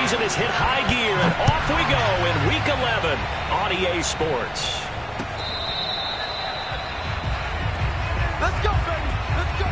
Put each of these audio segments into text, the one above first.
season has hit high gear, and off we go in Week 11 on EA Sports. Let's go, baby. Let's go.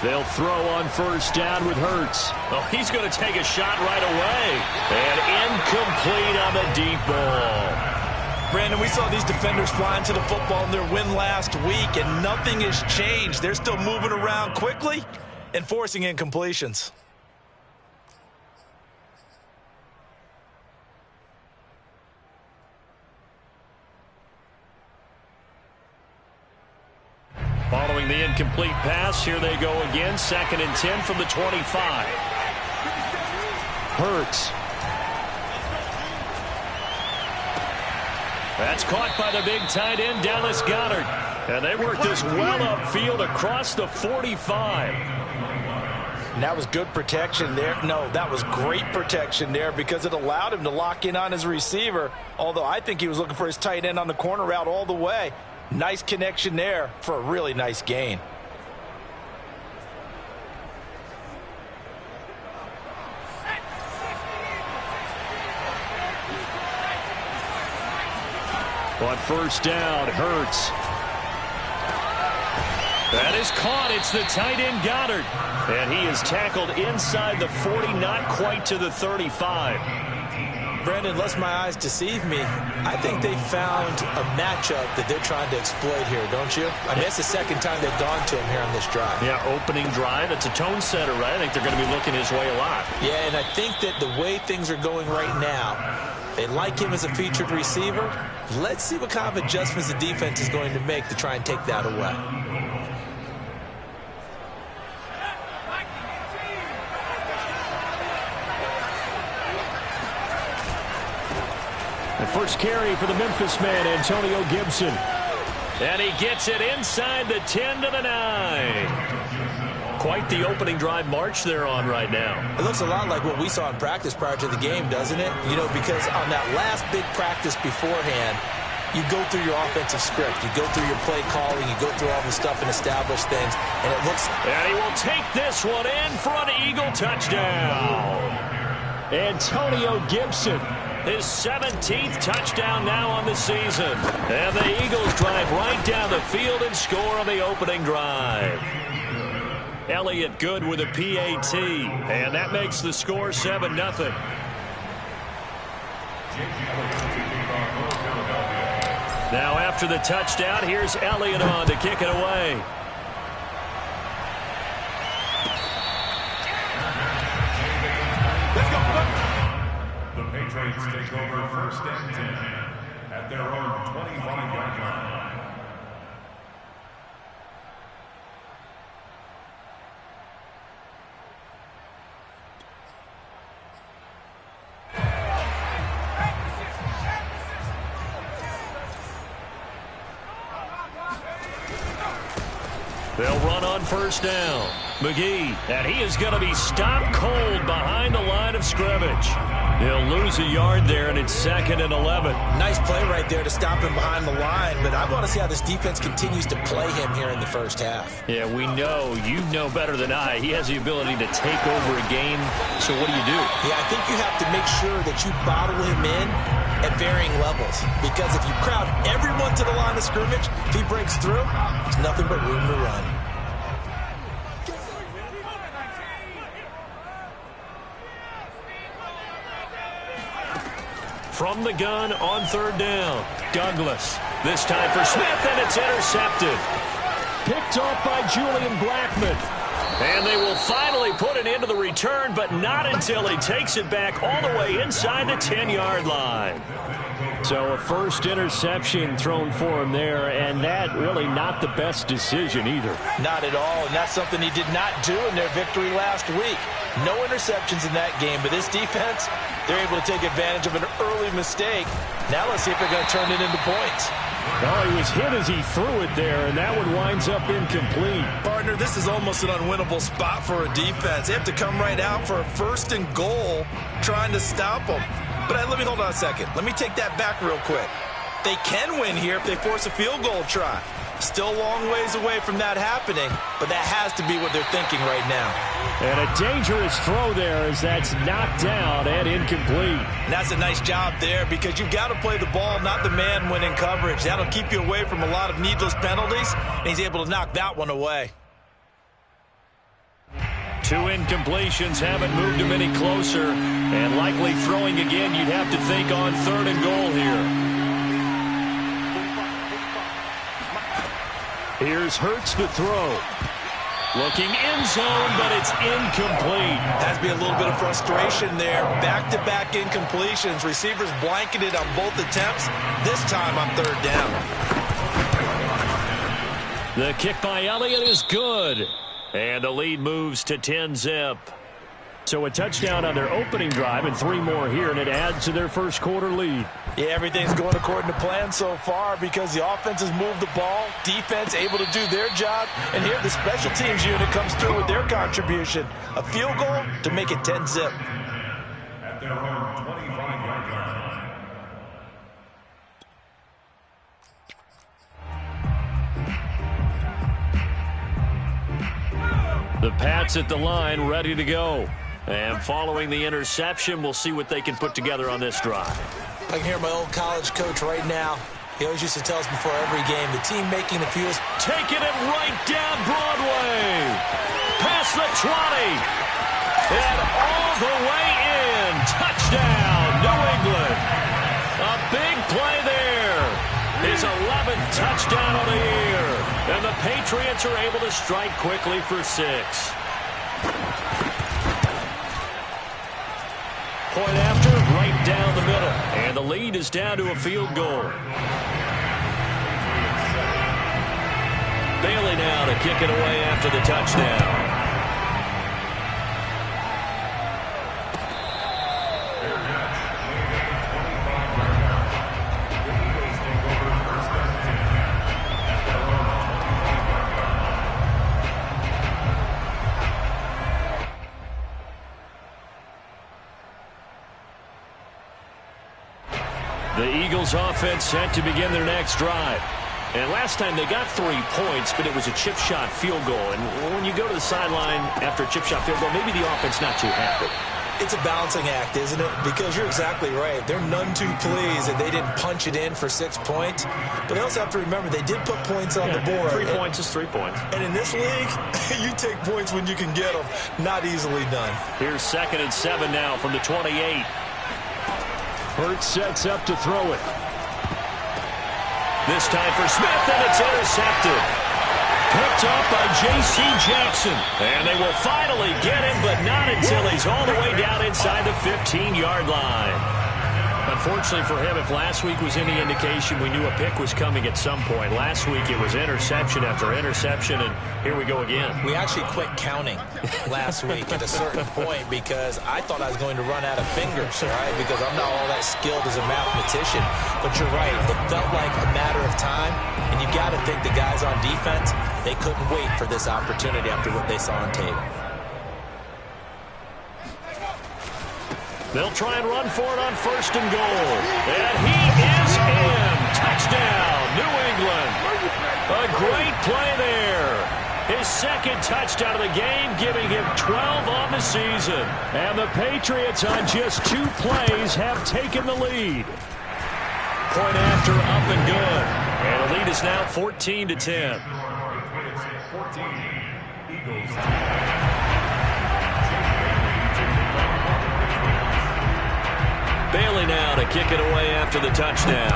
They'll throw on first down with Hurts. Oh, he's going to take a shot right away. And incomplete on the deep ball. Brandon, we saw these defenders flying to the football in their win last week, and nothing has changed. They're still moving around quickly and forcing incompletions. Following the incomplete pass, here they go again. 2nd and 10 from the 25. Hurts. That's caught by the big tight end, Dallas Goedert. And they work this well upfield across the 45. And that was good protection there. No, that was great protection there because it allowed him to lock in on his receiver. Although I think he was looking for his tight end on the corner route all the way. Nice connection there for a really nice gain. On first down, Hurts. That is caught. It's the tight end, Goddard. And he is tackled inside the 40, not quite to the 35. Brandon, lest my eyes deceive me, I think they found a matchup that they're trying to exploit here, don't you? I mean, it's the second time they've gone to him here on this drive. Yeah, opening drive. It's a tone setter, right? I think they're going to be looking his way a lot. Yeah, and I think that the way things are going right now, they like him as a featured receiver. Let's see what kind of adjustments the defense is going to make to try and take that away. The first carry for the Memphis man, Antonio Gibson. And he gets it inside the 10 to the 9. Quite the opening drive march they're on right now. It looks a lot like what we saw in practice prior to the game, doesn't it? You know, because on that last big practice beforehand, you go through your offensive script. You go through your play calling. You go through all the stuff and establish things. And it looks... And he will take this one in for an Eagle touchdown. Antonio Gibson. His 17th touchdown now on the season. And the Eagles drive right down the field and score on the opening drive. Elliott good with a PAT. And that makes the score 7-0. Now after the touchdown, here's Elliott on to kick it away. Patriots take over 1st and 10 at their own 25-yard line. They'll run on first down. McGee, and he is going to be stopped cold behind the line of scrimmage. He'll lose a yard there, and it's 2nd and 11. Nice play right there to stop him behind the line, but I want to see how this defense continues to play him here in the first half. Yeah, we know, you know better than I, he has the ability to take over a game, so what do you do? Yeah, I think you have to make sure that you bottle him in at varying levels, because if you crowd everyone to the line of scrimmage, if he breaks through, there's nothing but room to run. From the gun on 3rd down, Douglas. This time for Smith, and it's intercepted. Picked off by Julian Blackmon. And they will finally put it into the return, but not until he takes it back all the way inside the 10-yard line. So a first interception thrown for him there, and that really not the best decision either. Not at all, and that's something he did not do in their victory last week. No interceptions in that game, but this defense, they're able to take advantage of an early mistake. Now let's see if they're going to turn it into points. Oh, he was hit as he threw it there, and that one winds up incomplete. Partner, this is almost an unwinnable spot for a defense. They have to come right out for a first and goal trying to stop them. But let me hold on a second. Let me take that back real quick. They can win here if they force a field goal try. Still a long ways away from that happening, but that has to be what they're thinking right now. And a dangerous throw there as that's knocked down and incomplete. And that's a nice job there because you've got to play the ball, not the man when in coverage. That'll keep you away from a lot of needless penalties, and he's able to knock that one away. 2 incompletions haven't moved him any closer, and likely throwing again, you'd have to think on 3rd and goal here. Here's Hurts to throw. Looking end zone, but it's incomplete. Has to be a little bit of frustration there. Back-to-back incompletions. Receivers blanketed on both attempts, this time on 3rd down. The kick by Elliott is good. And the lead moves to 10-zip. So a touchdown on their opening drive and 3 more here, and it adds to their first quarter lead. Yeah, everything's going according to plan so far because the offense has moved the ball, defense able to do their job, and here the special teams unit comes through with their contribution. A field goal to make it 10-zip. At their own 25-yard line. The Pats at the line, ready to go. And following the interception, we'll see what they can put together on this drive. I can hear my old college coach right now. He always used to tell us before every game, the team making the fewest. Taking it right down Broadway. Past the 20. And all the way in. Touchdown, New England. A big play there. His 11th touchdown of the year. And the Patriots are able to strike quickly for 6. Point after, right down the middle. And the lead is down to a field goal. Bailey now to kick it away after the touchdown. The Eagles offense set to begin their next drive. And last time they got 3 points, but it was a chip shot field goal. And when you go to the sideline after a chip shot field goal, maybe the offense not too happy. It's a balancing act, isn't it? Because you're exactly right. They're none too pleased that they didn't punch it in for 6 points. But they also have to remember they did put points on the board. 3 points is 3 points. And in this league, you take points when you can get them. Not easily done. Here's 2nd and 7 now from the 28. Hurts sets up to throw it. This time for Smith, and it's intercepted. Picked up by J.C. Jackson. And they will finally get him, but not until he's all the way down inside the 15-yard line. Unfortunately for him, if last week was any indication, we knew a pick was coming at some point. Last week it was interception after interception, and here we go again. We actually quit counting last week at a certain point because I thought I was going to run out of fingers, right? Because I'm not all that skilled as a mathematician. But you're right. It felt like a matter of time, and you got to think the guys on defense, they couldn't wait for this opportunity after what they saw on tape. They'll try and run for it on 1st and goal. And he is in. Touchdown, New England. A great play there. His 2nd touchdown of the game, giving him 12 on the season. And the Patriots on just 2 plays have taken the lead. Point after, up and good. And the lead is now 14-10. 14, Eagles. Bailey now to kick it away after the touchdown.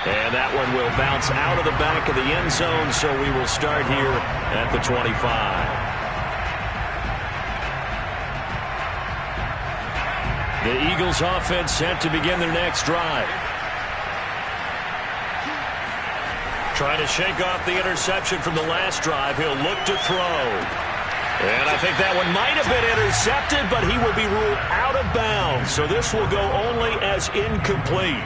And that one will bounce out of the back of the end zone, so we will start here at the 25. The Eagles offense set to begin their next drive. Trying to shake off the interception from the last drive. He'll look to throw. And I think that one might have been intercepted, but he will be ruled out of bounds. So this will go only as incomplete.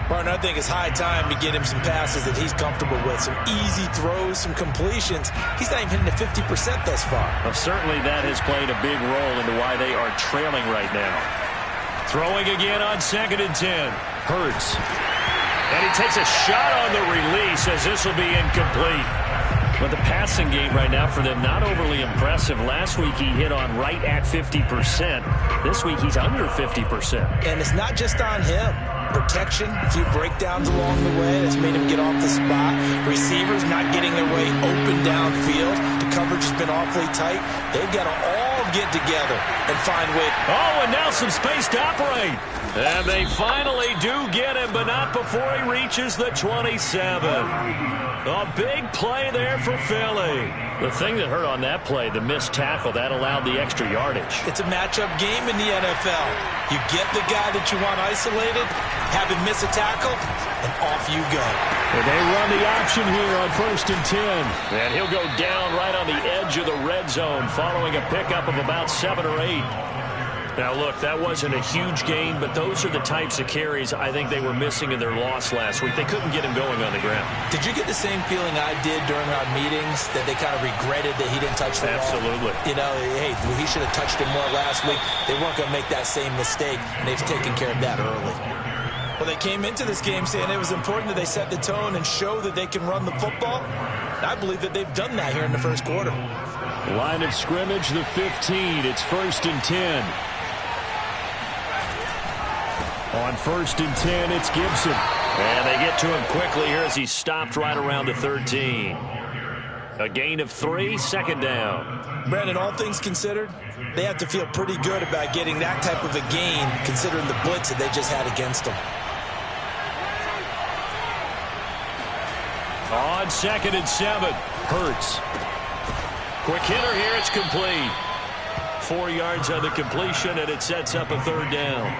Martin, I think it's high time to get him some passes that he's comfortable with. Some easy throws, some completions. He's not even hitting the 50% thus far. Well, certainly that has played a big role into why they are trailing right now. Throwing again on 2nd and 10. Hurts. And he takes a shot on the release as this will be incomplete. But the passing game right now for them, not overly impressive. Last week he hit on right at 50%. This week he's under 50%. And it's not just on him. Protection, a few breakdowns along the way that's made him get off the spot. Receivers not getting their way open downfield. The coverage has been awfully tight. They've got to all get together and find ways. Oh, and now some space to operate. And they finally do get him, but not before he reaches the 27. A big play there for Philly. The thing that hurt on that play, the missed tackle, that allowed the extra yardage. It's a matchup game in the NFL. You get the guy that you want isolated, have him miss a tackle, and off you go. And they run the option here on 1st and 10. And he'll go down right on the edge of the red zone following a pickup of about 7 or 8. Now, look, that wasn't a huge gain, but those are the types of carries I think they were missing in their loss last week. They couldn't get him going on the ground. Did you get the same feeling I did during our meetings, that they kind of regretted that he didn't touch the ball? Absolutely. You know, hey, he should have touched it more last week. They weren't going to make that same mistake, and they've taken care of that early. Well, they came into this game saying it was important that they set the tone and show that they can run the football. And I believe that they've done that here in the first quarter. Line of scrimmage, the 15. It's 1st and 10. On 1st and 10, it's Gibson. And they get to him quickly here as he's stopped right around the 13. A gain of 3, 2nd down. Brandon, all things considered, they have to feel pretty good about getting that type of a gain, considering the blitz that they just had against them. On 2nd and 7, Hurts. Quick hitter here, it's complete. 4 yards on the completion, and it sets up a 3rd down.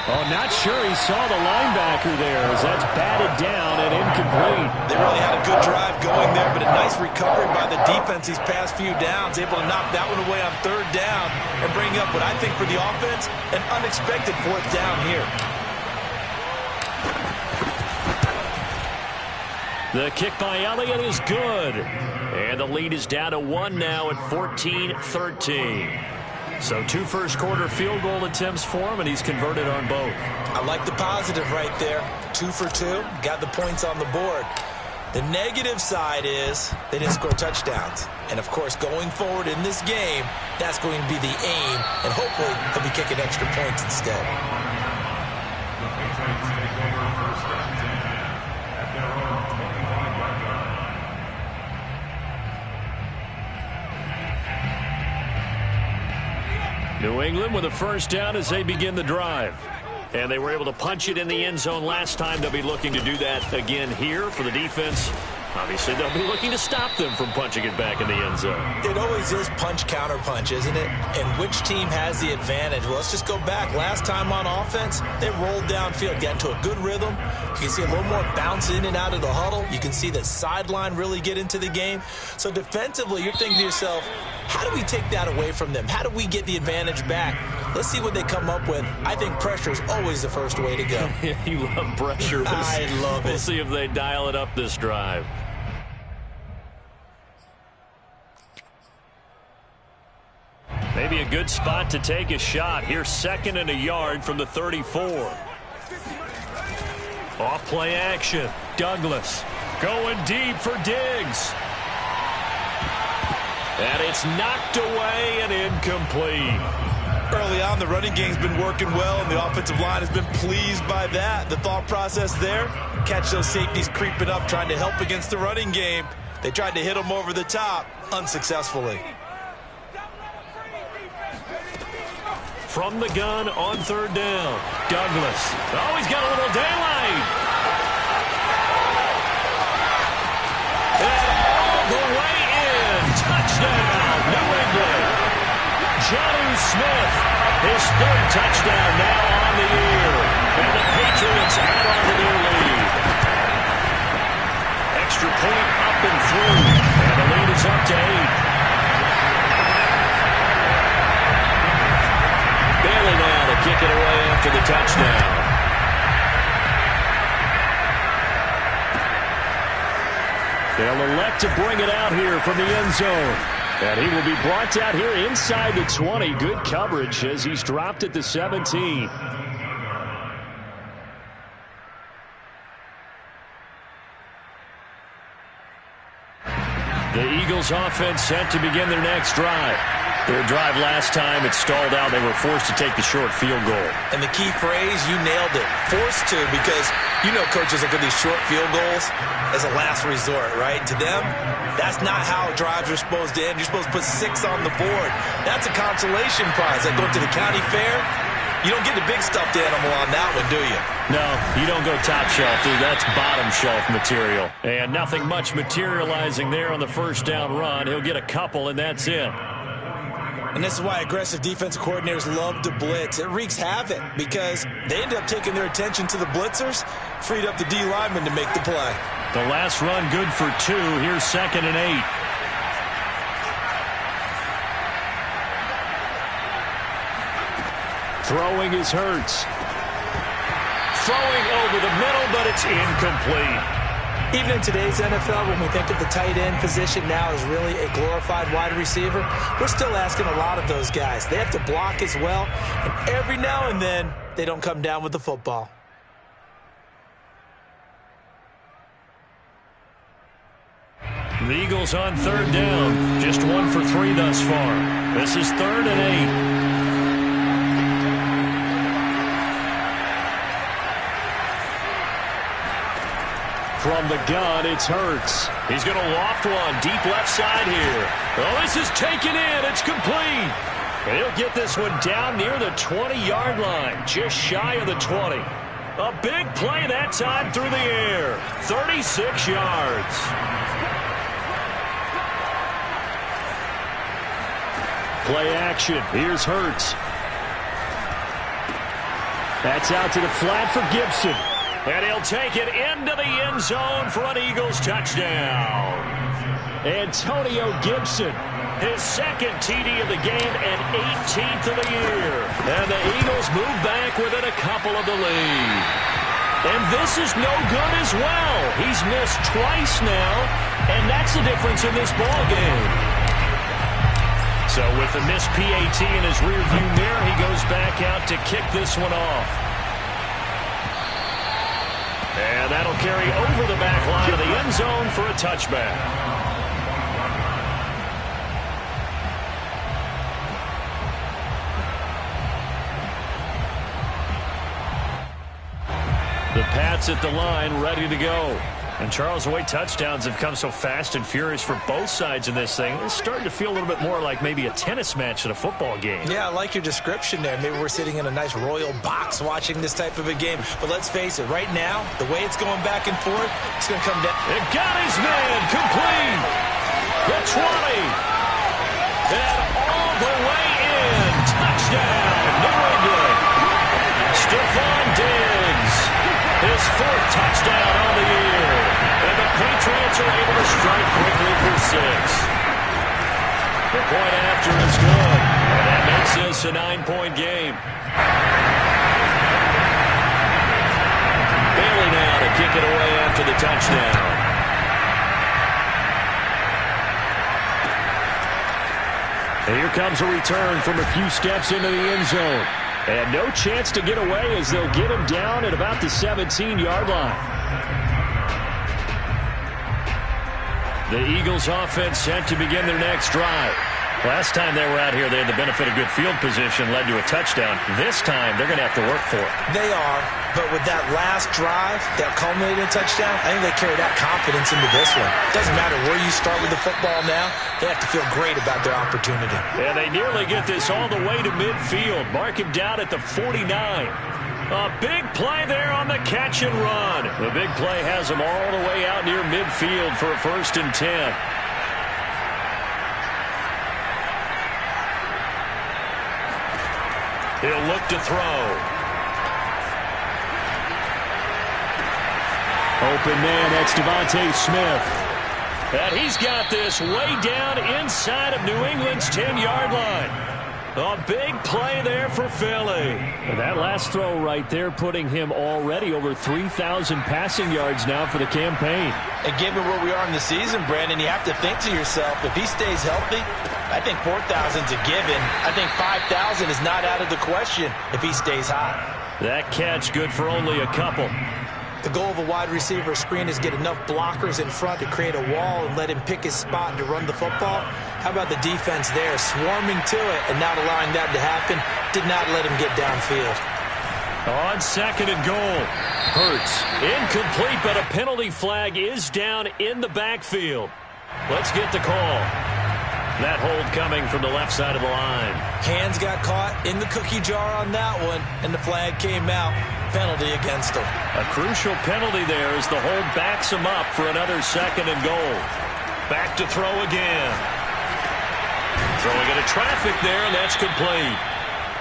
Oh, not sure he saw the linebacker there as that's batted down and incomplete. They really had a good drive going there, but a nice recovery by the defense these past few downs, able to knock that one away on 3rd down and bring up what I think for the offense, an unexpected 4th down here. The kick by Elliott is good. And the lead is down to 1 now at 14-13. So 2 first-quarter field goal attempts for him, and he's converted on both. I like the positive right there. 2 for 2, got the points on the board. The negative side is they didn't score touchdowns. And, of course, going forward in this game, that's going to be the aim, and hopefully he'll be kicking extra points instead. New England with a 1st down as they begin the drive. And they were able to punch it in the end zone last time. They'll be looking to do that again here for the defense. Obviously, they'll be looking to stop them from punching it back in the end zone. It always is punch-counter-punch, isn't it? And which team has the advantage? Well, let's just go back. Last time on offense, they rolled downfield, got into a good rhythm. You can see a little more bounce in and out of the huddle. You can see the sideline really get into the game. So defensively, you're thinking to yourself, how do we take that away from them? How do we get the advantage back? Let's see what they come up with. I think pressure is always the first way to go. You love pressure. I love it. We'll see if they dial it up this drive. Maybe a good spot to take a shot. Here's 2nd and a yard from the 34. Off play action. Douglas going deep for Diggs. And it's knocked away and incomplete. Early on, the running game's been working well, and the offensive line has been pleased by that. The thought process there, catch those safeties creeping up, trying to help against the running game. They tried to hit them over the top, unsuccessfully. From the gun on third down, Douglas. Oh, he's got a little daylight. And all the way in. Touchdown, New England. Jonnu Smith, his third touchdown now on the year. And the Patriots add on to their lead. Extra point up and through. And the lead is up to 8. Bailey now to kick it away after the touchdown. They'll elect to bring it out here from the end zone. And he will be brought out here inside the 20. Good coverage as he's dropped at the 17. The Eagles offense set to begin their next drive. Their drive last time, it stalled out. They were forced to take the short field goal. And the key phrase, you nailed it. Forced to, because you know coaches look at these short field goals as a last resort, right? To them, that's not how drives are supposed to end. You're supposed to put 6 on the board. That's a consolation prize. Like going to the county fair, you don't get the big stuffed animal on that one, do you? No, you don't go top shelf, dude. That's bottom shelf material. And nothing much materializing there on the first down run. He'll get a couple, and that's it. And this is why aggressive defensive coordinators love to blitz. It wreaks havoc because they end up taking their attention to the blitzers, freed up the D lineman to make the play. The last run good for 2. Here's 2nd and 8. Throwing is Hurts. Throwing over the middle, but it's incomplete. Even in today's NFL, when we think of the tight end position now as really a glorified wide receiver, we're still asking a lot of those guys. They have to block as well, and every now and then, they don't come down with the football. The Eagles on third down. Just 1 for 3 thus far. This is 3rd and 8. From the gun, it's Hurts. He's going to loft one deep left side here. Oh, this is taken in. It's complete. And he'll get this one down near the 20-yard line, just shy of the 20. A big play that time through the air. 36 yards. Play action. Here's Hurts. That's out to the flat for Gibson. And he'll take it into the end zone for an Eagles touchdown. Antonio Gibson, his 2nd TD of the game and 18th of the year. And the Eagles move back within a couple of the lead. And this is no good as well. He's missed twice now, and that's the difference in this ball game. So with the missed PAT in his rearview mirror, he goes back out to kick this one off. And that'll carry over the back line of the end zone for a touchback. The Pats at the line, ready to go. And Charles, the way touchdowns have come so fast and furious for both sides in this thing, it's starting to feel a little bit more like maybe a tennis match than a football game. Yeah, I like your description there. Maybe we're sitting in a nice royal box watching this type of a game. But let's face it, right now, the way it's going back and forth, it's going to come down. It got his man complete. The 20. And all the way in. Touchdown, New England. Stephon Diggs. His 4th touchdown on the year. And the Patriots are able to strike quickly for 6. The point after is good. And that makes this a 9-point game. Bailey now to kick it away after the touchdown. And here comes a return from a few steps into the end zone. And no chance to get away as they'll get him down at about the 17-yard line. The Eagles offense set to begin their next drive. Last time they were out here, they had the benefit of good field position, led to a touchdown. This time, they're going to have to work for it. They are, but with that last drive that culminated in a touchdown, I think they carry that confidence into this one. Doesn't matter where you start with the football now, they have to feel great about their opportunity. And they nearly get this all the way to midfield. Mark him down at the 49. A big play there on the catch and run. The big play has them all the way out near midfield for a 1st and 10. He'll look to throw. Open man, that's Devontae Smith. And he's got this way down inside of New England's 10-yard line. A big play there for Philly. And that last throw right there putting him already over 3,000 passing yards now for the campaign. And given where we are in the season, Brandon, you have to think to yourself, if he stays healthy, I think 4,000's a given. I think 5,000 is not out of the question if he stays hot. That catch good for only a couple. The goal of a wide receiver screen is get enough blockers in front to create a wall and let him pick his spot to run the football. How about the defense there, swarming to it and not allowing that to happen? Did not let him get downfield. On 2nd and goal. Hurts. Incomplete, but a penalty flag is down in the backfield. Let's get the call. That hold coming from the left side of the line. Hands got caught in the cookie jar on that one, and the flag came out. Penalty against him. A crucial penalty there as the hold backs him up for another 2nd and goal. Back to throw again. Throwing into traffic there, and that's complete.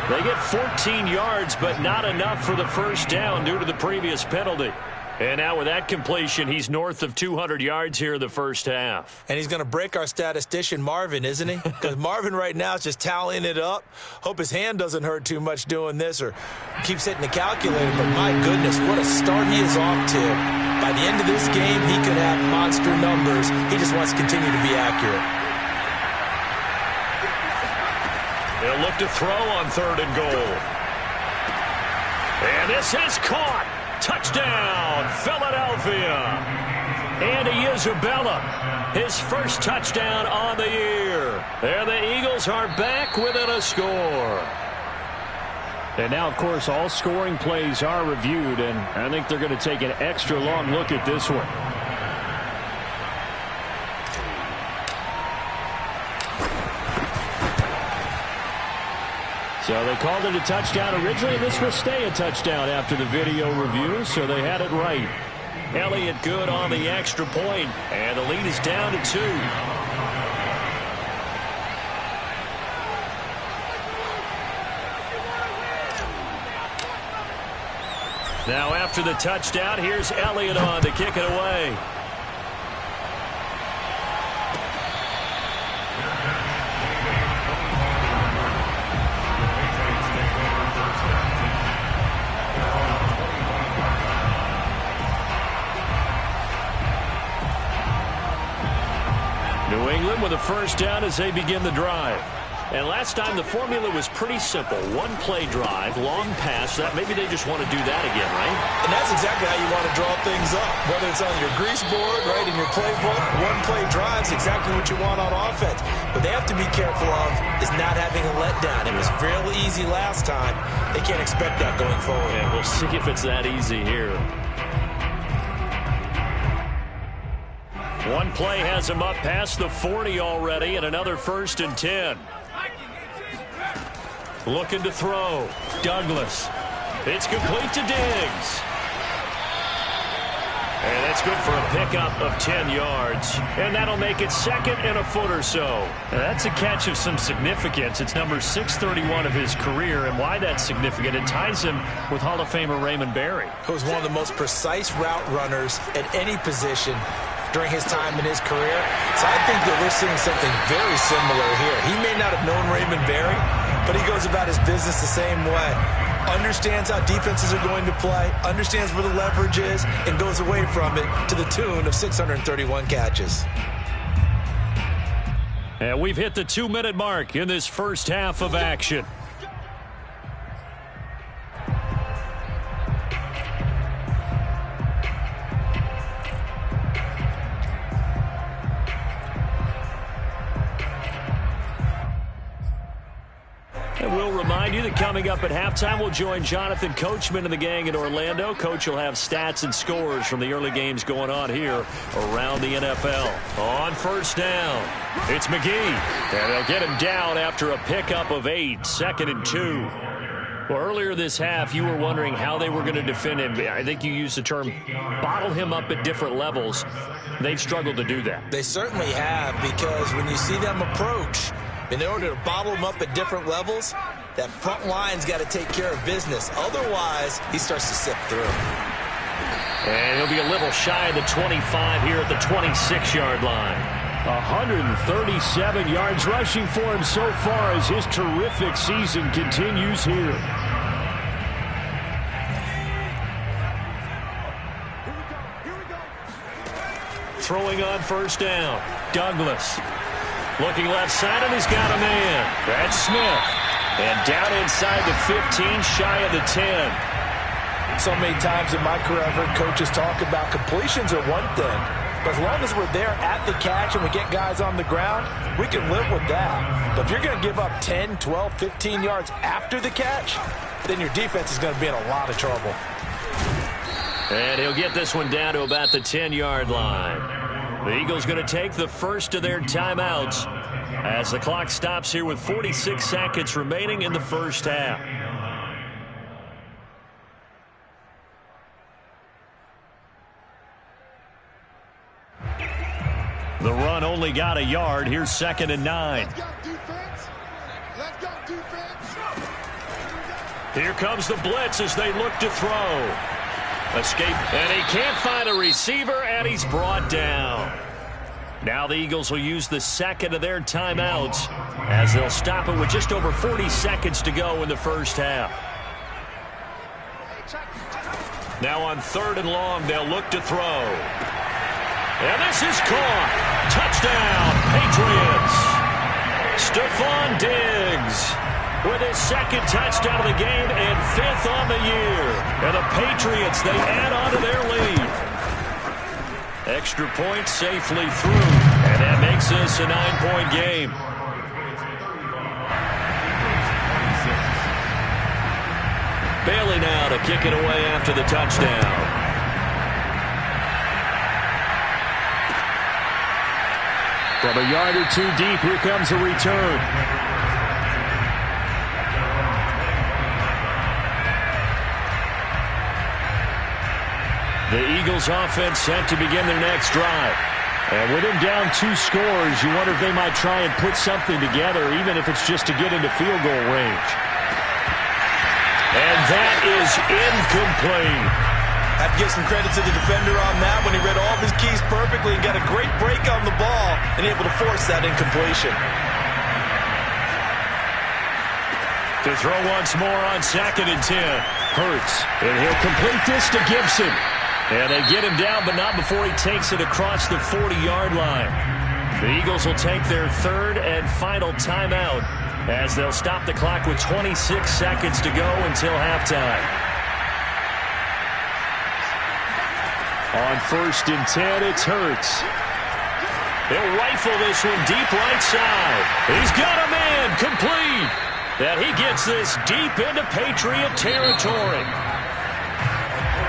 They get 14 yards, but not enough for the 1st down due to the previous penalty. And now with that completion, he's north of 200 yards here in the 1st half. And he's going to break our statistician, Marvin, isn't he? Because Marvin right now is just tallying it up. Hope his hand doesn't hurt too much doing this or keeps hitting the calculator. But my goodness, what a start he is off to. By the end of this game, he could have monster numbers. He just wants to continue to be accurate. They'll look to throw on 3rd and goal. And this is caught. Touchdown, Philadelphia. Andy Isabella, his 1st touchdown on the year. And the Eagles are back within a score. And now, of course, all scoring plays are reviewed, and I think they're going to take an extra long look at this one. So they called it a touchdown originally. This will stay a touchdown after the video review, so they had it right. Elliott good on the extra point, and the lead is down to 2. Now after the touchdown, here's Elliott on to kick it away. New England with a 1st down as they begin the drive. And last time the formula was pretty simple. 1-play drive, long pass. That maybe they just want to do that again, right? And that's exactly how you want to draw things up. Whether it's on your grease board, right, in your playbook, 1-play drive's exactly what you want on offense. What they have to be careful of is not having a letdown. It was real easy last time. They can't expect that going forward. Yeah, we'll see if it's that easy here. 1 play has him up past the 40 already, and another 1st and 10. Looking to throw. Douglas. It's complete to Diggs. And that's good for a pickup of 10 yards. And that'll make it 2nd and a foot or so. Now that's a catch of some significance. It's number 631 of his career. And why that's significant, it ties him with Hall of Famer Raymond Berry. Who was one of the most precise route runners at any position during his time in his career. So I think that we're seeing something very similar here. He may not have known Raymond Berry, but he goes about his business the same way. Understands how defenses are going to play, understands where the leverage is, and goes away from it to the tune of 631 catches. And we've hit the 2-minute mark in this 1st half of action. And we'll remind you that coming up at halftime, we'll join Jonathan Coachman and the gang in Orlando. Coach will have stats and scores from the early games going on here around the NFL. On first down, it's McGee. And they'll get him down after a pickup of 8, 2nd and 2. Well, earlier this half, you were wondering how they were going to defend him. I think you used the term bottle him up at different levels. They've struggled to do that. They certainly have, because when you see them approach, in order to bottle him up at different levels, that front line's got to take care of business. Otherwise, he starts to slip through. And he'll be a little shy of the 25 here at the 26-yard line. 137 yards rushing for him so far as his terrific season continues here. Throwing on first down, Douglas. Looking left side, and he's got a man. That's Smith. And down inside the 15, shy of the 10. So many times in my career, I've heard coaches talk about completions are one thing. But as long as we're there at the catch and we get guys on the ground, we can live with that. But if you're going to give up 10, 12, 15 yards after the catch, then your defense is going to be in a lot of trouble. And he'll get this one down to about the 10-yard line. The Eagles going to take the first of their timeouts as the clock stops here with 46 seconds remaining in the first half. The run only got a yard. Here's 2nd and 9. Let's go, defense. Let's go, defense. Here comes the blitz as they look to throw. Escape, and he can't find a receiver, and he's brought down. Now the Eagles will use the second of their timeouts as they'll stop it with just over 40 seconds to go in the first half. Now on 3rd and long, they'll look to throw. And this is caught. Touchdown, Patriots. Stephon Diggs with his 2nd touchdown of the game and 5th on the year. And the Patriots, they add on to their lead. Extra point safely through. And that makes this a 9-point game. Bailey now to kick it away after the touchdown. From a yard or two deep, here comes a return. The Eagles offense set to begin their next drive. And with him down 2 scores, you wonder if they might try and put something together, even if it's just to get into field goal range. And that is incomplete. I have to give some credit to the defender on that when he read all of his keys perfectly and got a great break on the ball and able to force that incompletion. To throw once more on 2nd and 10. Hurts, and he'll complete this to Gibson. And they get him down, but not before he takes it across the 40-yard line. The Eagles will take their 3rd and final timeout as they'll stop the clock with 26 seconds to go until halftime. On 1st and 10, it's Hurts. He'll rifle this one deep right side. He's got a man complete. That he gets this deep into Patriot territory.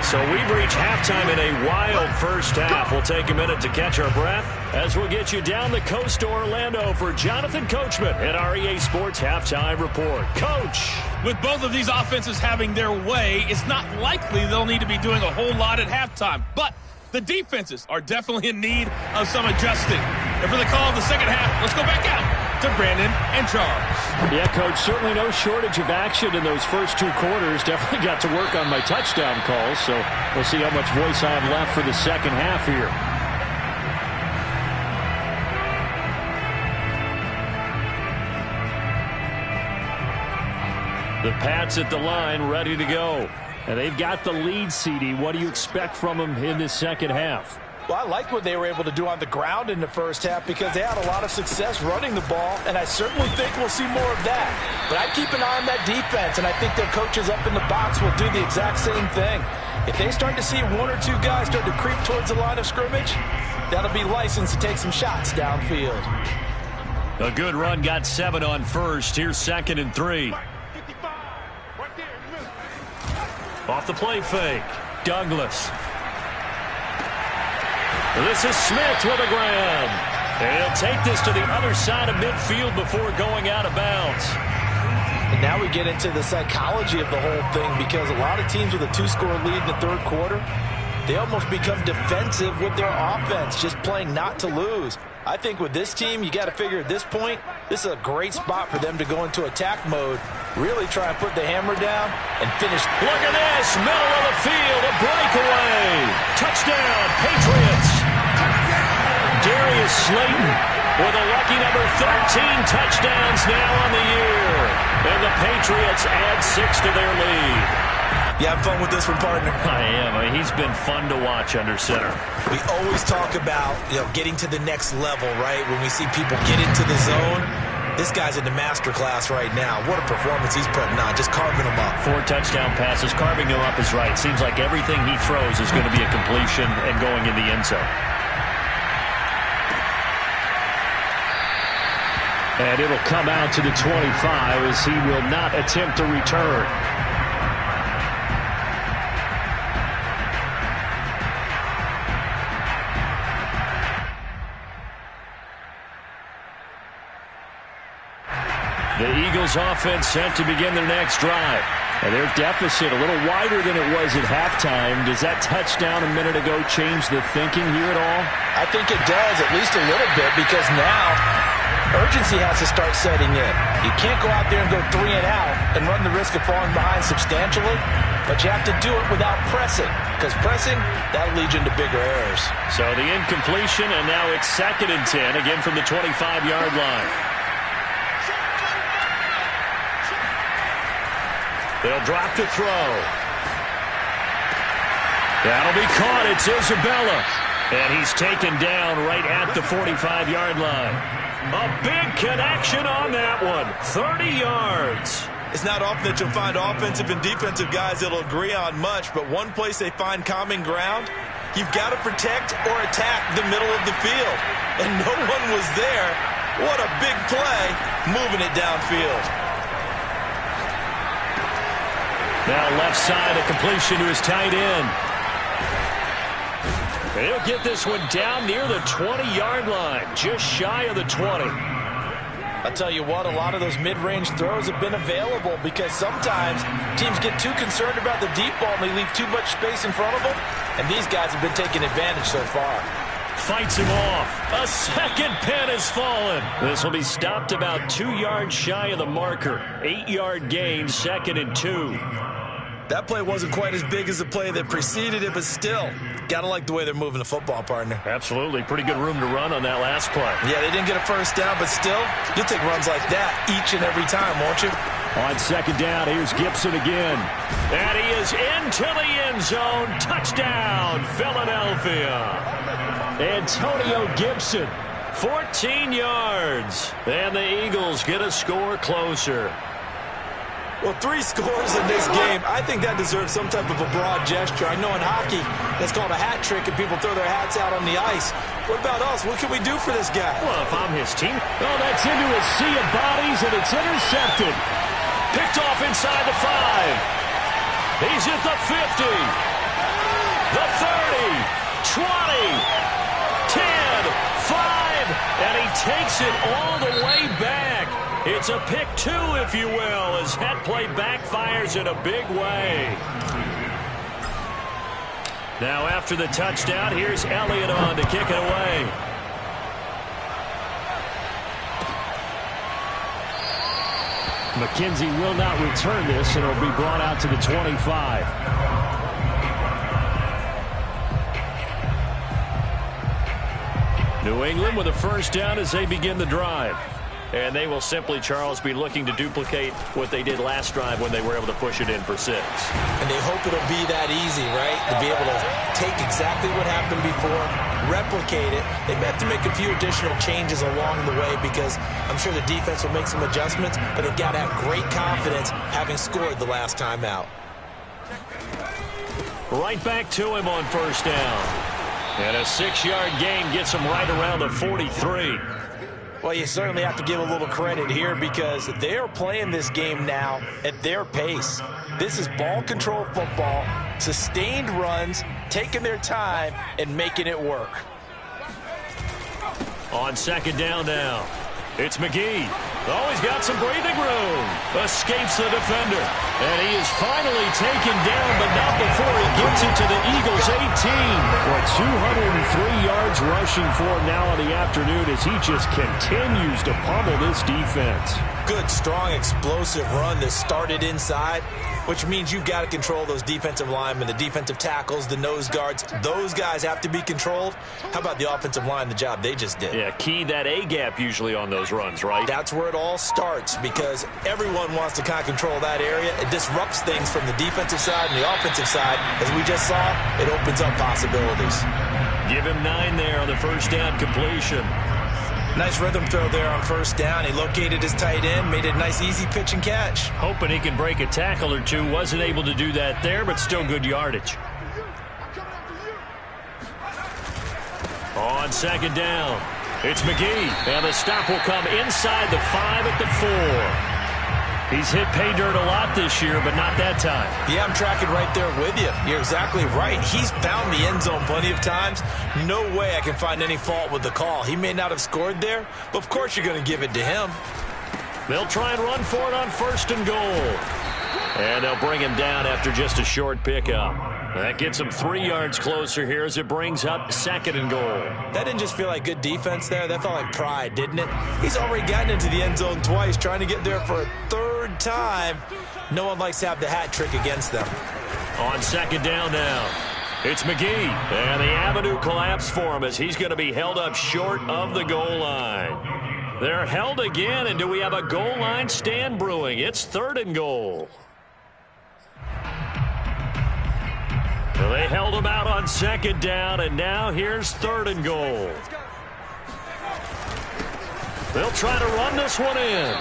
So we've reached halftime in a wild first half. We'll take a minute to catch our breath as we'll get you down the coast to Orlando for Jonathan Coachman at our EA Sports Halftime Report. Coach. With both of these offenses having their way, it's not likely they'll need to be doing a whole lot at halftime. But the defenses are definitely in need of some adjusting. And for the call of the second half, let's go back out to Brandon and Charles. Yeah, Coach, certainly no shortage of action in those first 2 quarters. Definitely got to work on my touchdown calls, so we'll see how much voice I have left for the second half here. The Pats at the line, ready to go. And they've got the lead, CD. What do you expect from them in this second half? Well, I liked what they were able to do on the ground in the first half because they had a lot of success running the ball, and I certainly think we'll see more of that. But I'd keep an eye on that defense, and I think their coaches up in the box will do the exact same thing. If they start to see 1 or 2 guys start to creep towards the line of scrimmage, that'll be licensed to take some shots downfield. A good run, got 7 on first. Here's 2nd and 3. Off the play fake. Douglas. This is Smith with a grab. And he'll take this to the other side of midfield before going out of bounds. And now we get into the psychology of the whole thing, because a lot of teams with a 2-score lead in the third quarter, they almost become defensive with their offense, just playing not to lose. I think with this team, you got to figure at this point, this is a great spot for them to go into attack mode, really try and put the hammer down and finish. Look at this, middle of the field, a breakaway. Touchdown, Patriots. Darius Slayton with a lucky number 13 touchdowns now on the year. And the Patriots add 6 to their lead. You have fun with this one, partner? I am. I mean, he's been fun to watch under center. We always talk about, getting to the next level, right? When we see people get into the zone, this guy's in the master class right now. What a performance he's putting on, just carving them up. 4 touchdown passes. Carving them up is right. Seems like everything he throws is going to be a completion and going in the end zone. And it'll come out to the 25 as he will not attempt to return. The Eagles offense set to begin their next drive. And their deficit a little wider than it was at halftime. Does that touchdown a minute ago change the thinking here at all? I think it does, at least a little bit, because now urgency has to start setting in. You can't go out there and go 3 and out and run the risk of falling behind substantially, but you have to do it without pressing, because pressing, that'll lead you into bigger errors. So the incompletion, and now it's 2nd and 10, again from the 25-yard line. They'll drop to throw. That'll be caught. It's Isabella. And he's taken down right at the 45-yard line. A big connection on that one. 30 yards. It's not often that you'll find offensive and defensive guys that'll agree on much, but one place they find common ground, you've got to protect or attack the middle of the field. And no one was there. What a big play, moving it downfield. Now left side, a completion to his tight end. He'll get this one down near the 20-yard line, just shy of the 20. I'll tell you what, a lot of those mid-range throws have been available, because sometimes teams get too concerned about the deep ball and they leave too much space in front of them, and these guys have been taking advantage so far. Fights him off. A second pin has fallen. This will be stopped about 2 yards shy of the marker. 8-yard gain, 2nd and 2. That play wasn't quite as big as the play that preceded it, but still, gotta like the way they're moving the football, partner. Absolutely. Pretty good room to run on that last play. Yeah, they didn't get a first down, but still, you'll take runs like that each and every time, won't you? On 2nd down, here's Gibson again. And he is into the end zone. Touchdown, Philadelphia. Antonio Gibson, 14 yards. And the Eagles get a score closer. Well, 3 scores in this game. I think that deserves some type of a broad gesture. I know in hockey, that's called a hat trick, and people throw their hats out on the ice. What about us? What can we do for this guy? Well, if I'm his team, oh, that's into a sea of bodies, and it's intercepted. Picked off inside the 5. He's at the 50. The 30. 20. 10. 5. And he takes it all the way back. It's a pick 2, if you will, as that play backfires in a big way. Now after the touchdown, here's Elliott on to kick it away. McKenzie will not return this, and it'll be brought out to the 25. New England with a first down as they begin the drive. And they will simply, Charles, be looking to duplicate what they did last drive when they were able to push it in for 6. And they hope it'll be that easy, right? To be able to take exactly what happened before, replicate it. They may have to make a few additional changes along the way, because I'm sure the defense will make some adjustments, but they've got to have great confidence having scored the last time out. Right back to him on first down. And a 6-yard gain gets him right around the 43. Well, you certainly have to give a little credit here because they are playing this game now at their pace. This is ball control football, sustained runs, taking their time, and making it work. On second down now, it's McGee. Oh, he's got some breathing room. Escapes the defender. And he is finally taken down, but not before he gets it to the Eagles' 18. Well, 203 yards rushing for him now in the afternoon as he just continues to pummel this defense. Good, strong, explosive run that started inside, which means you've got to control those defensive linemen, the defensive tackles, the nose guards. Those guys have to be controlled. How about the offensive line, the job they just did? Yeah, key that A-gap usually on those runs, right? That's where it all starts because everyone wants to kind of control that area. It disrupts things from the defensive side and the offensive side. As we just saw, it opens up possibilities. Give him 9 there on the first down completion. Nice rhythm throw there on first down. He located his tight end, made it a nice easy pitch and catch. Hoping he can break a tackle or two. Wasn't able to do that there, but still good yardage. On second down, it's McGee. And the stop will come inside the 5 at the 4. He's hit pay dirt a lot this year, but not that time. Yeah, I'm tracking right there with you. You're exactly right. He's found the end zone plenty of times. No way I can find any fault with the call. He may not have scored there, but of course you're going to give it to him. They'll try and run for it on first and goal. And they'll bring him down after just a short pickup. That gets him 3 yards closer here as it brings up second and goal. That didn't just feel like good defense there. That felt like pride, didn't it? He's already gotten into the end zone twice, trying to get there for a third time. No one likes to have the hat trick against them. On second down now, it's McGee. And the avenue collapsed for him as he's going to be held up short of the goal line. They're held again, and do we have a goal line stand brewing? It's third and goal. Well, they held him out on second down, and now here's third and goal. They'll try to run this one in.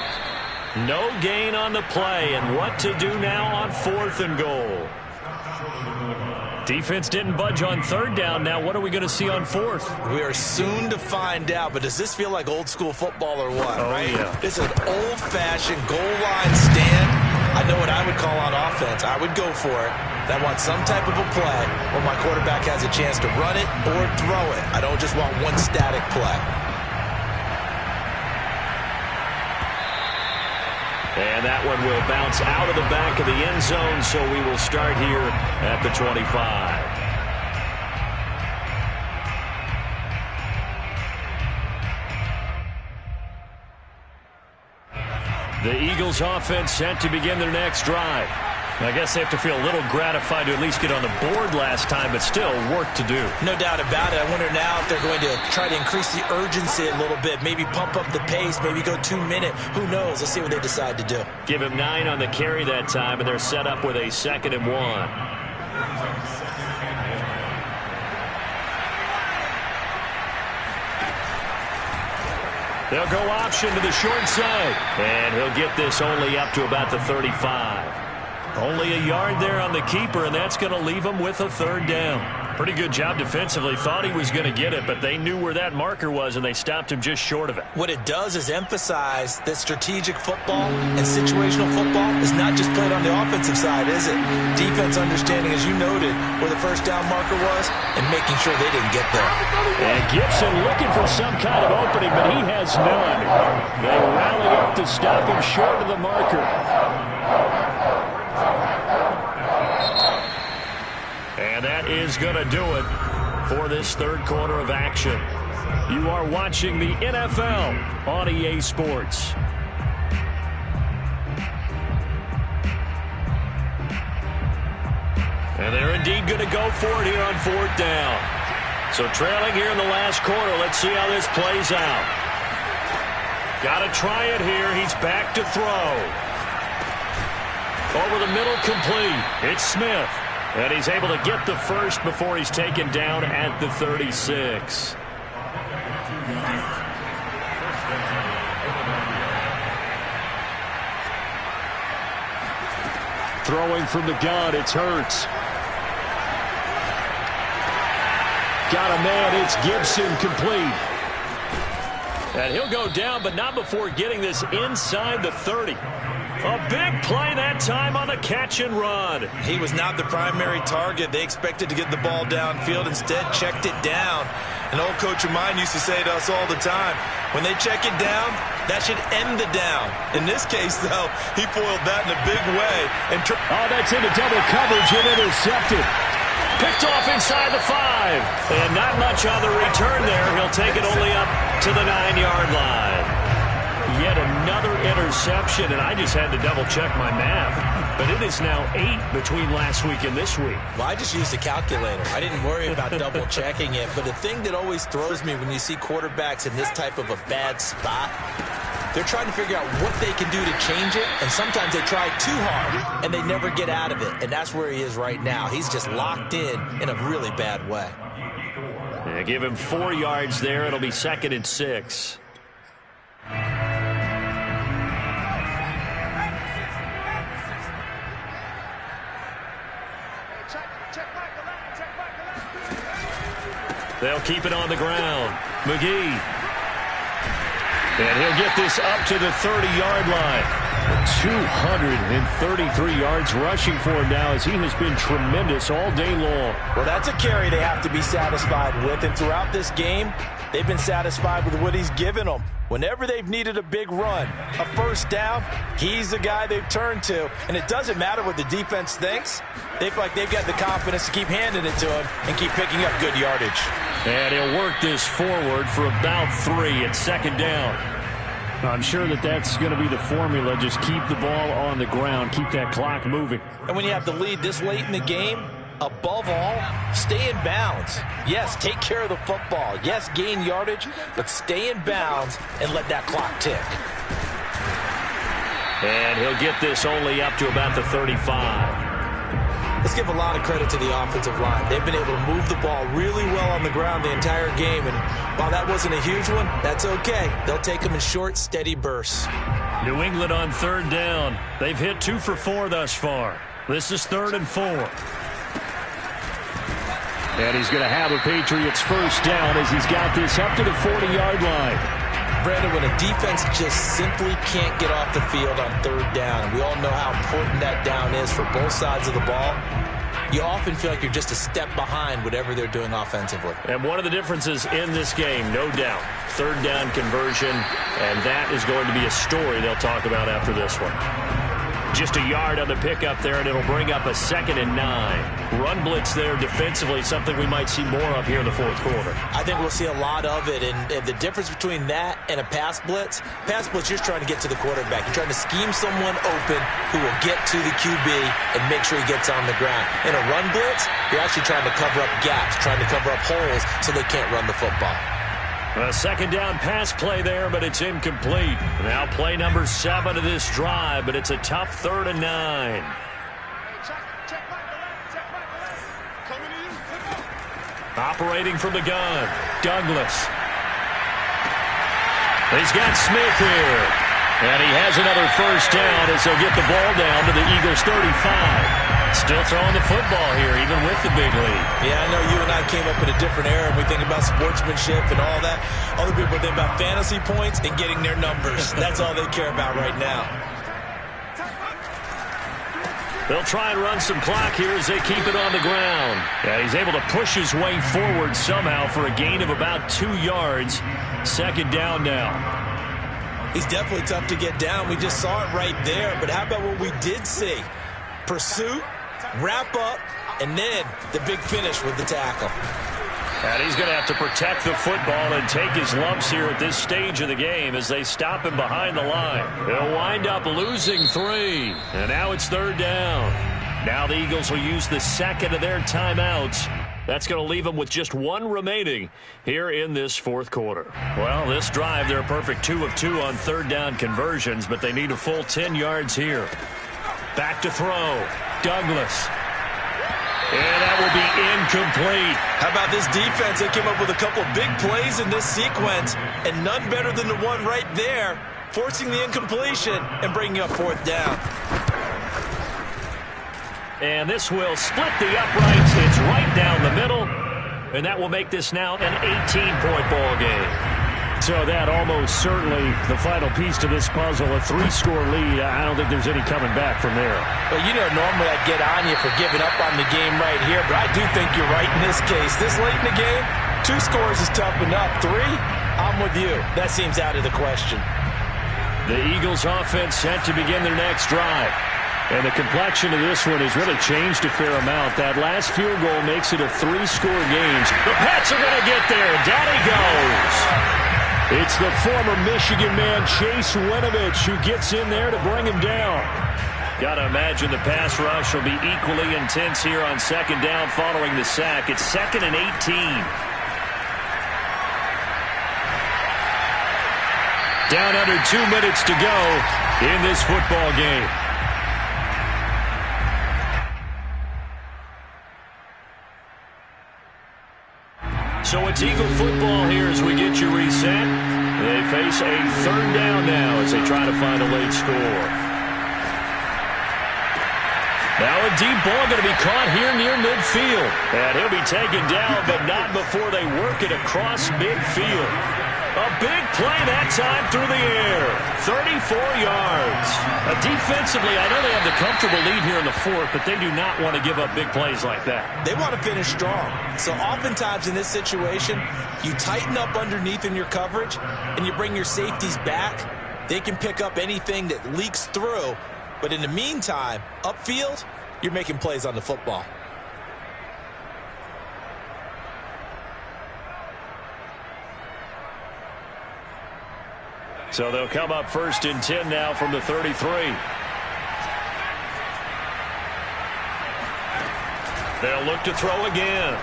No gain on the play, and what to do now on fourth and goal. Defense didn't budge on third down. Now what are we going to see on fourth? We are soon to find out, but does this feel like old school football or what? Oh, right? yeah. This is an old-fashioned goal line stand. I know what I would call on offense. I would go for it. I want some type of a play where my quarterback has a chance to run it or throw it. I don't just want one static play. And that one will bounce out of the back of the end zone, so we will start here at the 25. The Eagles offense set to begin their next drive. I guess they have to feel a little gratified to at least get on the board last time, but still work to do. No doubt about it. I wonder now if they're going to try to increase the urgency a little bit, maybe pump up the pace, maybe go 2 minute. Who knows? Let's see what they decide to do. Give him 9 on the carry that time, and they're set up with a 2nd and 1. They'll go option to the short side, and he'll get this only up to about the 35. Only a yard there on the keeper, and that's going to leave him with a third down. Pretty good job defensively. Thought he was going to get it, but they knew where that marker was, and they stopped him just short of it. What it does is emphasize that strategic football and situational football is not just played on the offensive side, is it? Defense understanding, as you noted, where the first down marker was and making sure they didn't get there. And Gibson looking for some kind of opening, but he has none. They rally up to stop him short of the marker. And that is going to do it for this third quarter of action. You are watching the NFL on EA Sports. And they're indeed going to go for it here on fourth down. So trailing here in the last quarter, let's see how this plays out. Got to try it here. He's back to throw. Over the middle, complete. It's Smith. And he's able to get the first before he's taken down at the 36. Throwing from the gun, it's Hurts. Got a man, it's Gibson, complete. And he'll go down, but not before getting this inside the 30. A big play that time on the catch and run. He was not the primary target. They expected to get the ball downfield. Instead, checked it down. An old coach of mine used to say to us all the time, when they check it down, that should end the down. In this case, though, he foiled that in a big way. And that's into double coverage and intercepted. Picked off inside the 5. And not much on the return there. He'll take it only up to the 9-yard line. Yet another interception, and I just had to double-check my math. But it is now 8 between last week and this week. Well, I just used a calculator. I didn't worry about double-checking it. But the thing that always throws me when you see quarterbacks in this type of a bad spot, they're trying to figure out what they can do to change it, and sometimes they try too hard, and they never get out of it. And that's where he is right now. He's just locked in a really bad way. Yeah, give him 4 yards there. It'll be 2nd and 6. They'll keep it on the ground. McGee. And he'll get this up to the 30-yard line. 233 yards rushing for him now as he has been tremendous all day long. Well, that's a carry they have to be satisfied with. And throughout this game, they've been satisfied with what he's given them. Whenever they've needed a big run, a first down, he's the guy they've turned to. And it doesn't matter what the defense thinks. They feel like they've got the confidence to keep handing it to him and keep picking up good yardage. And he'll work this forward for about 3 at 2nd down. I'm sure that's going to be the formula. Just keep the ball on the ground. Keep that clock moving. And when you have the lead this late in the game, above all, stay in bounds. Yes, take care of the football. Yes, gain yardage, but stay in bounds and let that clock tick. And he'll get this only up to about the 35. Let's give a lot of credit to the offensive line. They've been able to move the ball really well on the ground the entire game. And while that wasn't a huge one, that's okay. They'll take them in short, steady bursts. New England on 3rd down. They've hit 2 for 4 thus far. This is 3rd and 4. And he's going to have a Patriots first down as he's got this up to the 40-yard line. Brandon, when a defense just simply can't get off the field on 3rd down, and we all know how important that down is for both sides of the ball, you often feel like you're just a step behind whatever they're doing offensively. And one of the differences in this game, no doubt, 3rd down conversion, and that is going to be a story they'll talk about after this one. Just a yard on the pickup there, and it'll bring up a 2nd and 9. Run blitz there defensively, something we might see more of here in the 4th quarter. I think we'll see a lot of it, and the difference between that and a pass blitz, you're just trying to get to the quarterback. You're trying to scheme someone open who will get to the QB and make sure he gets on the ground. In a run blitz, you're actually trying to cover up gaps, trying to cover up holes so they can't run the football. A 2nd down pass play there, but it's incomplete. Now play number 7 of this drive, but it's a tough 3rd and 9. Operating from the gun, Douglas. He's got Smith here. And he has another first down as he'll get the ball down to the Eagles' 35. Still throwing the football here, even with the big lead. Yeah, I know you and I came up in a different era, and we think about sportsmanship and all that. Other people think about fantasy points and getting their numbers. That's all they care about right now. They'll try and run some clock here as they keep it on the ground. Yeah, he's able to push his way forward somehow for a gain of about 2 yards. 2nd down now. He's definitely tough to get down. We just saw it right there. But how about what we did see? Pursuit, wrap up, and then the big finish with the tackle. And he's going to have to protect the football and take his lumps here at this stage of the game as they stop him behind the line. He'll wind up losing 3. And now it's 3rd down. Now the Eagles will use the 2nd of their timeouts. That's going to leave them with just 1 remaining here in this 4th quarter. Well, this drive, they're a perfect 2 of 2 on 3rd down conversions, but they need a full 10 yards here. Back to throw. Douglas. And that will be incomplete. How about this defense? They came up with a couple of big plays in this sequence, and none better than the one right there, forcing the incompletion and bringing up 4th down. And this will split the uprights. It's right down the middle. And that will make this now an 18-point ball game. So that almost certainly the final piece to this puzzle, a 3-score lead. I don't think there's any coming back from there. Well, you know, normally I'd get on you for giving up on the game right here, but I do think you're right in this case. This late in the game, 2 scores is tough enough. 3, I'm with you. That seems out of the question. The Eagles offense set to begin their next drive. And the complexion of this one has really changed a fair amount. That last field goal makes it a 3-score game. The Pats are going to get there. Down he goes. It's the former Michigan man, Chase Winovich, who gets in there to bring him down. Got to imagine the pass rush will be equally intense here on second down following the sack. It's 2nd and 18. Down under 2 minutes to go in this football game. So it's Eagle football here as we get you reset. They face a 3rd down now as they try to find a late score. Now a deep ball going to be caught here near midfield. And he'll be taken down, but not before they work it across midfield. A big play that time through the air. 34 yards. Defensively, I know they have the comfortable lead here in the 4th, but they do not want to give up big plays like that. They want to finish strong. So oftentimes in this situation, you tighten up underneath in your coverage, and you bring your safeties back. They can pick up anything that leaks through. But in the meantime, upfield, you're making plays on the football. So they'll come up 1st and 10 now from the 33. They'll look to throw again.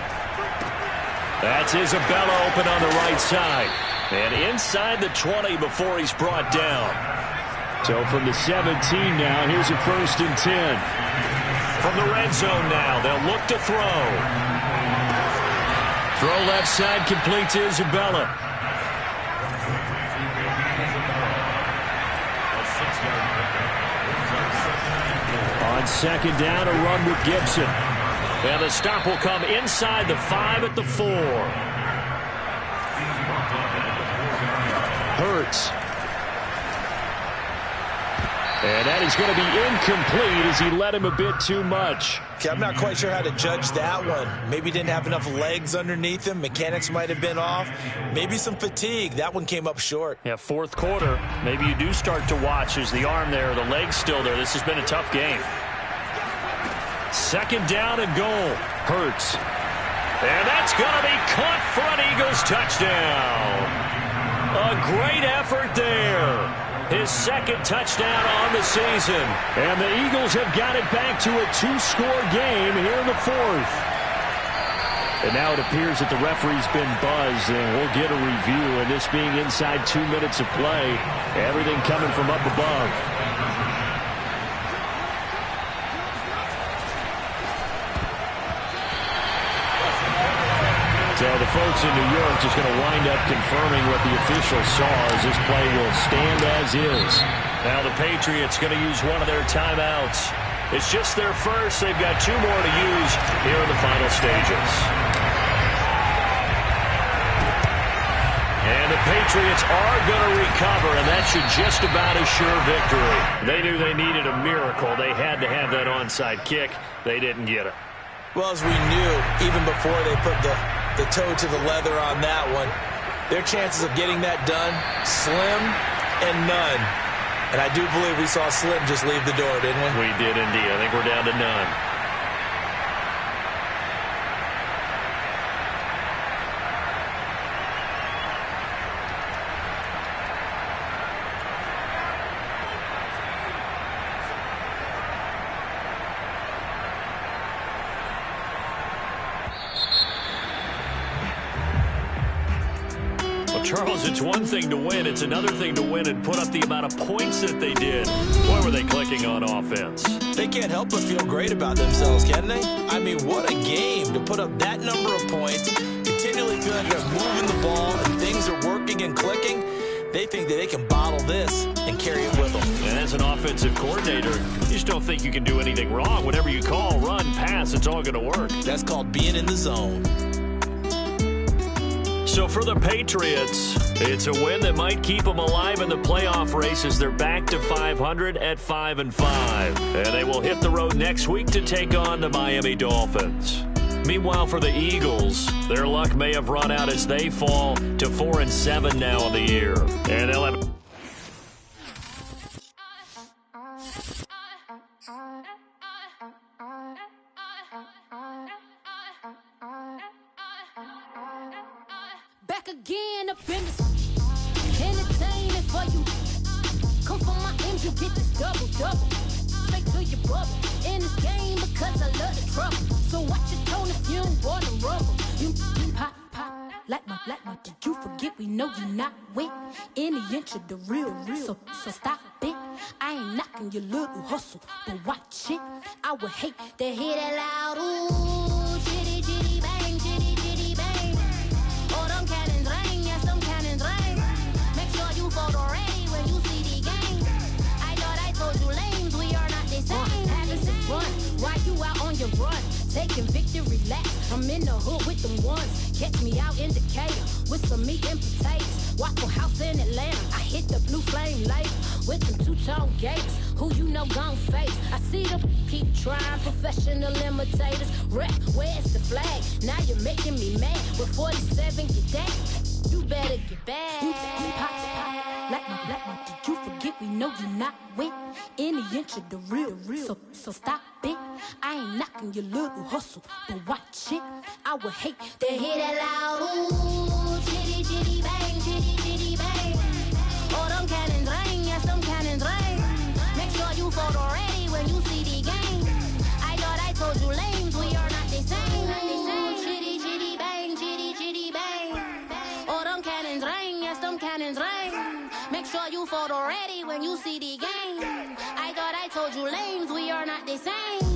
That's Isabella open on the right side. And inside the 20 before he's brought down. So from the 17 now, here's a 1st and 10. From the red zone now, they'll look to throw. Throw left side complete to Isabella. On 2nd down, a run with Gibson. And the stop will come inside the 5 at the 4. Hurts. And that is going to be incomplete as he led him a bit too much. Okay, I'm not quite sure how to judge that one. Maybe didn't have enough legs underneath him. Mechanics might have been off. Maybe some fatigue. That one came up short. Yeah, 4th quarter. Maybe you do start to watch. Is the arm there, the leg's still there. This has been a tough game. 2nd down and goal. Hurts. And that's going to be caught for an Eagles touchdown. A great effort there. His 2nd touchdown on the season. And the Eagles have got it back to a 2-score game here in the 4th. And now it appears that the referee's been buzzed, and we'll get a review. And this being inside 2 minutes of play, everything coming from up above. So the folks in New York just going to wind up confirming what the officials saw as this play will stand as is. Now the Patriots going to use one of their timeouts. It's just their first. They've got 2 more to use here in the final stages. And the Patriots are going to recover, and that should just about assure victory. They knew they needed a miracle. They had to have that onside kick. They didn't get it. Well, as we knew, even before they put the toe to the leather on that one, their chances of getting that done, slim and none. And I do believe we saw Slim just leave the door, didn't we? We did indeed. I think we're down to none. Charles, it's one thing to win. It's another thing to win and put up the amount of points that they did. Boy, were they clicking on offense. They can't help but feel great about themselves, can they? I mean, what a game to put up that number of points, continually feeling they're moving the ball, and things are working and clicking. They think that they can bottle this and carry it with them. And as an offensive coordinator, you just don't think you can do anything wrong. Whatever you call, run, pass, it's all going to work. That's called being in the zone. So for the Patriots, it's a win that might keep them alive in the playoff race as they're back to 500 at 5-5. And they will hit the road next week to take on the Miami Dolphins. Meanwhile, for the Eagles, their luck may have run out as they fall to 4-7 now in the year. And they'll have... Back again up in this entertainment for you. Come from my ends, you get this double. Straight to your bubble. In this game because I love the trouble. So watch your tone if you don't wanna rumble. You pop, like my. Did you forget we know you not with any inch of the real. So stop it. I ain't knocking your little hustle, but watch it. I would hate to hear that loud ooh, chitty bang, chitty bang. Oh, them cannons ring, yes, them cannons ring. Make sure you photo ready when you see the game. I thought I told you lames, we are not the same. Having some fun while you out on your run. Taking victory laps, I'm in the hood with them ones. Catch me out in Decatur with some meat and potatoes. Waffle House in Atlanta, I hit the blue flame later with them two-tone gates. Who you know gon' face? I see them keep trying, professional imitators. Rep, where's the flag? Now you're making me mad. With 47, get that. You better get back. You pop, like my. Did you forget we know you not with any inch of the real. So stop it. I ain't knocking your little hustle, but watch it. I would hate to hear that loud ooh, chitty bang, chitty bang. Oh, them cannons ring, yes, them cannons ring. Make sure you photo ready when you see the game. I thought I told you lames, we are not the same. Chitty bang, chitty bang. Oh, them cannons ring, yes, them cannons ring. Make sure you photo ready when you see the game. I thought I told you lames, we are not the same.